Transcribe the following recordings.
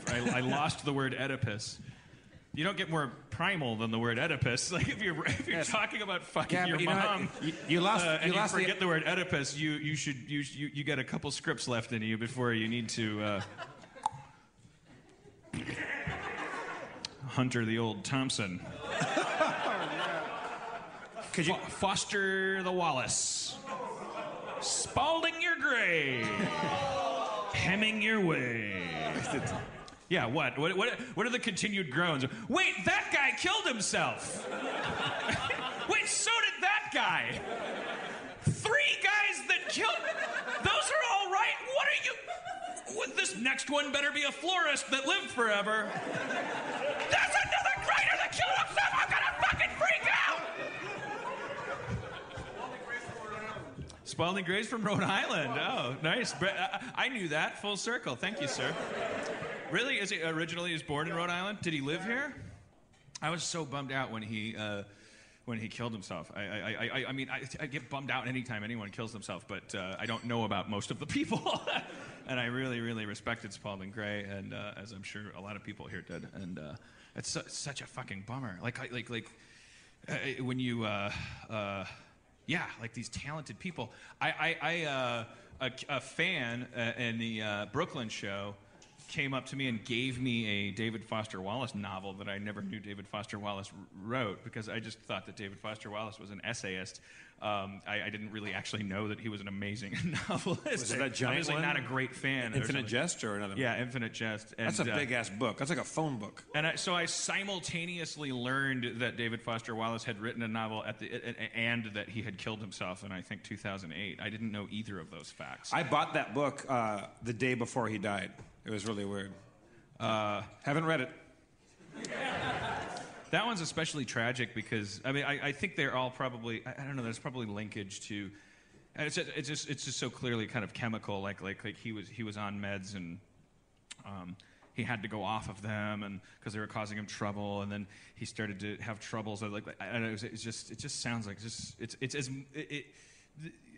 I lost the word Oedipus. You don't get more primal than the word Oedipus. Like if you're talking about fucking your mom, you lost forget the word Oedipus, you get a couple scripts left in you before you need to Hunter the Old Thompson. Could you Foster the Wallace? Spalding your grave, hemming your way. Yeah, what are the continued groans? Wait, that guy killed himself. Wait, so did that guy. 3 guys that killed. Those are all right. What are you? This next one better be a florist that lived forever. There's another writer that killed himself. I'm gonna fucking freak out. Spalding Graves from Rhode Island. Oh, nice. I knew that. Full circle. Thank you, sir. Really? Is he originally born in Rhode Island? Did he live here? I was so bummed out when he killed himself. I mean, I get bummed out anytime anyone kills themselves, but I don't know about most of the people. And I really, really respected Spalding Gray, and as I'm sure a lot of people here did. And it's such a fucking bummer. Like when you, like these talented people. A fan in the Brooklyn show came up to me and gave me a David Foster Wallace novel that I never knew David Foster Wallace wrote, because I just thought that David Foster Wallace was an essayist. I didn't really actually know that he was an amazing novelist. Was it that giant I'm obviously one? not a great fan. Infinite Jest or another? Yeah, Infinite Jest. And, that's a big-ass book. That's like a phone book. And so I simultaneously learned that David Foster Wallace had written a novel and that he had killed himself in, I think, 2008. I didn't know either of those facts. I bought that book the day before he died. It was really weird. Haven't read it. That one's especially tragic because, I mean, I think they're all probably, I don't know, there's probably linkage to, it's just so clearly kind of chemical, like he was on meds and he had to go off of them and because they were causing him trouble, and then he started to have troubles. So it just sounds like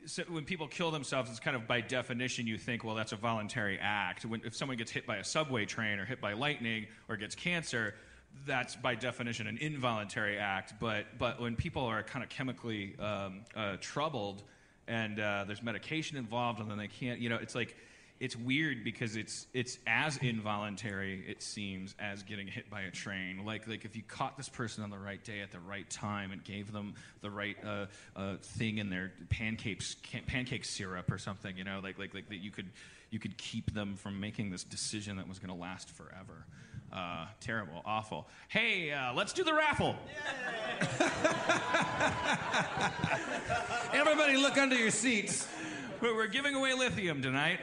so when people kill themselves, it's kind of by definition you think, well, that's a voluntary act. If someone gets hit by a subway train or hit by lightning or gets cancer, that's by definition an involuntary act. But when people are kind of chemically troubled and there's medication involved and then they can't, it's like, it's weird because it's as involuntary, it seems, as getting hit by a train. Like if you caught this person on the right day at the right time and gave them the right thing in their pancake syrup or something, like that you could keep them from making this decision that was going to last forever. Terrible, awful. Hey, let's do the raffle. Everybody, look under your seats. We're giving away lithium tonight.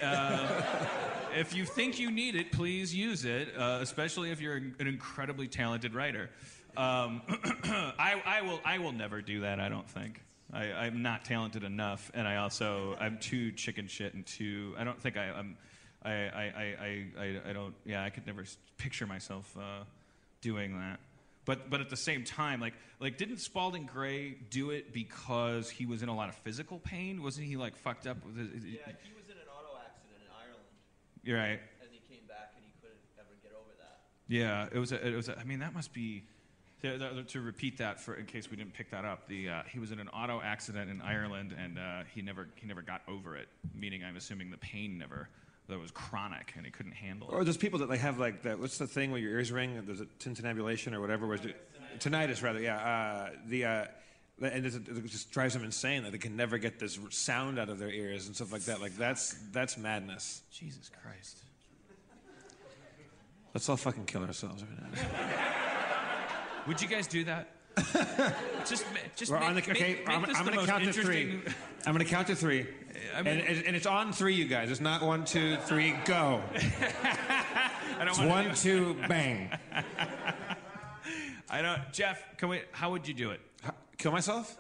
If you think you need it, please use it, especially if you're an incredibly talented writer. I will never do that, I don't think. I'm not talented enough, and I'm too chicken shit and too... I don't think I could never picture myself doing that. But at the same time, like didn't Spalding Gray do it because he was in a lot of physical pain? Wasn't he like fucked up with his... Yeah, he was in an auto accident in Ireland. You're right. And he came back and he couldn't ever get over that. Yeah, it was I mean, that must be... To repeat that in case we didn't pick that up, he was in an auto accident in Ireland and he never got over it. Meaning, I'm assuming the pain that was chronic and he couldn't handle it. Or there's people that have like that. What's the thing where your ears ring? There's a tinninnabulation or whatever. Tinnitus, rather. Yeah. And it just drives them insane that they can never get this sound out of their ears and stuff like that. Like that's madness. Jesus Christ. Let's all fucking kill ourselves right now. Would you guys do that? just I'm going to count to 3. I'm going to count to 3. I mean, and it's on 3, you guys. It's not 1, 2, 3, go. It's 1, 2, bang. Jeff, how would you do it? Kill myself?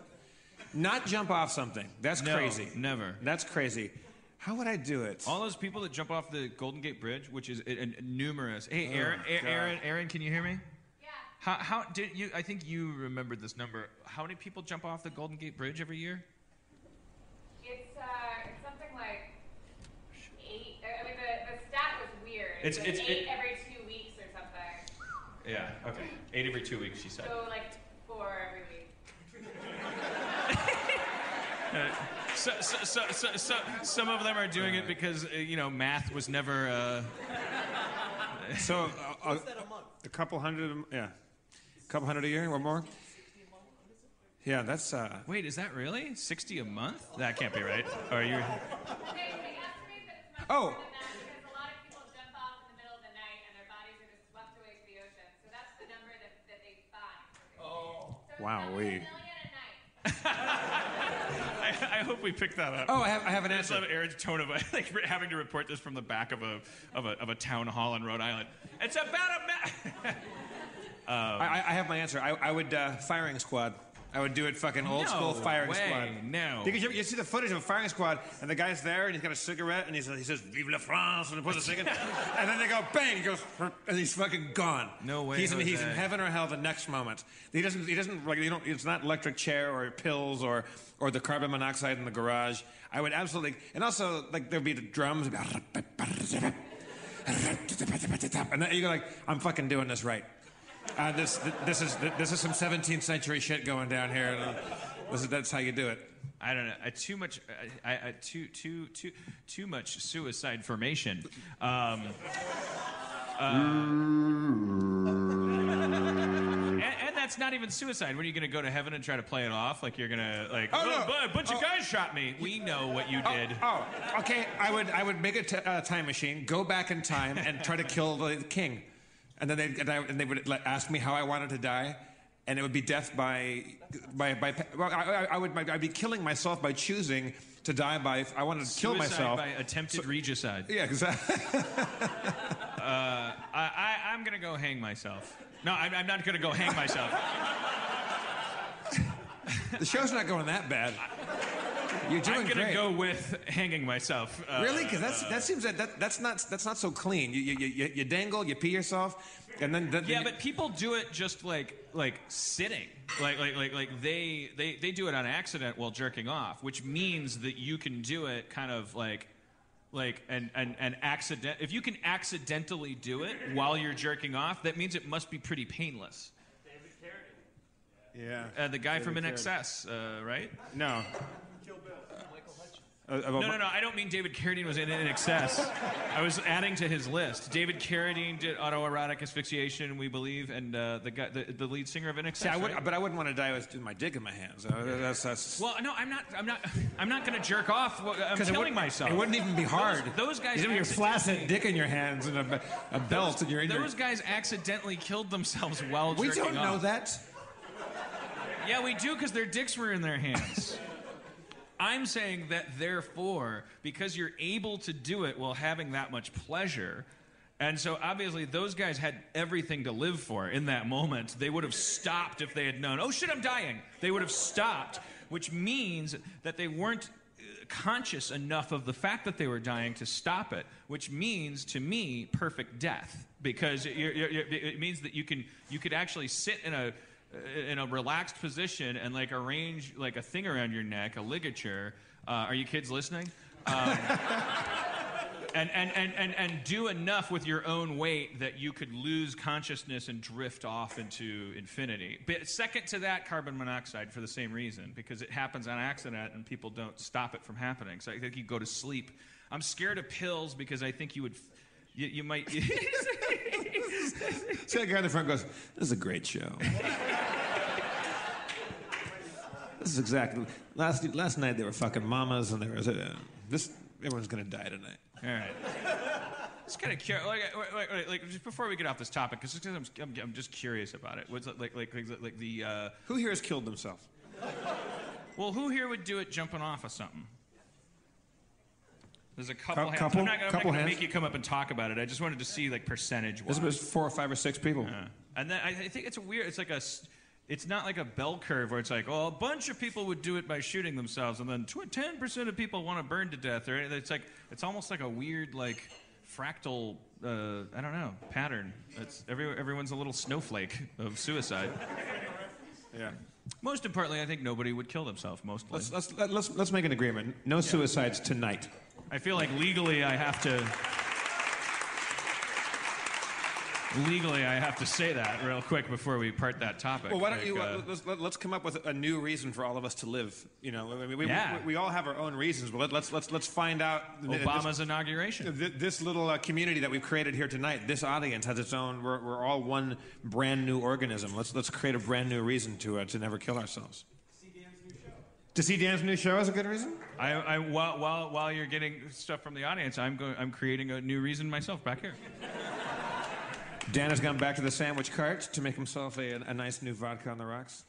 Not jump off something. That's crazy. Never. That's crazy. How would I do it? All those people that jump off the Golden Gate Bridge, which is numerous. Hey, Aaron, can you hear me? How did you? I think you remembered this number. How many people jump off the Golden Gate Bridge every year? It's something like 8. I mean, the stat was weird. It's 8 every 2 Yeah. Okay. 8 every 2 weeks, she said. So like 4 every week. Some of them are doing it because math was never. So What's that a month? a couple hundred, a couple hundred a year or more. Yeah, that's. Wait, is that really 60 a month? That can't be right. Or you? They estimate that it's much Oh. more than that because a lot of people jump off in the middle of the night and their bodies are just swept away to the ocean. So that's the number that they find. Oh. So Wow, it's we- $1 million a night. I hope we picked that up. Oh, I have an I just answer. love Aaron's tone of like having to report this from the back of a town hall in Rhode Island. It's about I have my answer. I would firing squad. I would do it fucking old school firing squad. No. Because you see the footage of a firing squad, and the guy's there, and he's got a cigarette, and he says, "Vive la France," and he puts a cigarette, and then they go, bang, he goes, and he's fucking gone. No way, He's in Jose. heaven or hell the next moment. He doesn't like, it's not electric chair or pills or the carbon monoxide in the garage. I would absolutely, and also, like, there'd be the drums, and then you go like, I'm fucking doing this right. This is some 17th century shit going down here. That's how you do it. I don't know. Too much suicide formation. And that's not even suicide. When are you going to go to heaven and try to play it off like you're going to like? Oh, no. A bunch of guys shot me. We know what you did. Okay. I would make a time machine, go back in time, and try to kill the king, and then they would ask me how I wanted to die, and it would be death by well, I'd be killing myself by choosing to die by. I wanted to kill Suicide myself by attempted regicide. Yeah, exactly. I'm going to go hang myself. No, I'm not going to go hang myself. The show's not going that bad. You're doing I'm going to great. go with hanging myself. Really? Because that seems that's not so clean. You dangle, you pee yourself, and then Yeah, but people do it just like sitting, like they do it on accident while jerking off, which means that you can do it kind of like an accident. If you can accidentally do it while you're jerking off, that means it must be pretty painless. yeah. The guy David from In Carradine. Excess, right? No. No. I don't mean David Carradine was in Excess. I was adding to his list. David Carradine did autoerotic asphyxiation, we believe, and the lead singer of In Excess. See, right? but I wouldn't want to die with my dick in my hands. That's Well, no, I'm not going to jerk off. I'm killing myself. It wouldn't even be hard. Those guys. You have your flaccid dick in your hands and a belt, and you're in Those guys accidentally killed themselves while We jerking don't know off. that. Yeah, we do because their dicks were in their hands. I'm saying that therefore, because you're able to do it while having that much pleasure, and so obviously those guys had everything to live for in that moment. They would have stopped if they had known, oh shit, I'm dying. They would have stopped, which means that they weren't conscious enough of the fact that they were dying to stop it, which means, to me, perfect death. Because it means that you could actually sit in a relaxed position and like arrange like a thing around your neck, a ligature. Are you kids listening? And do enough with your own weight that you could lose consciousness and drift off into infinity. But second to that, carbon monoxide for the same reason, because it happens on accident and people don't stop it from happening. So I think you go to sleep. I'm scared of pills because I think you might. See, that guy in the front goes, "This is a great show." This is exactly last night. They were fucking mamas, and there was everyone's gonna die tonight. All right. Just kind of curious, like just before we get off this topic, because I'm just curious about it. What's it like the Who here has killed themselves? well, who here would do it jumping off of something? There's a couple hands. Couple? I'm not Couple going to hands? make you come up and talk about it. I just wanted to see like percentage This wise. was 4 or 5 or 6 people. And then I think it's weird. It's not like a bell curve where it's like, oh, a bunch of people would do it by shooting themselves, and then 10% of people want to burn to death. Or it's almost like a weird like fractal, I don't know, pattern. It's everyone's a little snowflake of suicide. Yeah. Most importantly, I think nobody would kill themselves. Mostly, Let's make an agreement. No suicides tonight. I feel like legally I have to. Legally, I have to say that real quick before we part that topic. Well, why don't you let's come up with a new reason for all of us to live? You know, I mean, we all have our own reasons, but let's find out. Obama's inauguration. This little community that we've created here tonight. This audience has its own. We're all one brand new organism. Let's create a brand new reason to never kill ourselves. To see Dan's new show is a good reason. While you're getting stuff from the audience, I'm creating a new reason myself back here. Dan has gone back to the sandwich cart to make himself a nice new vodka on the rocks.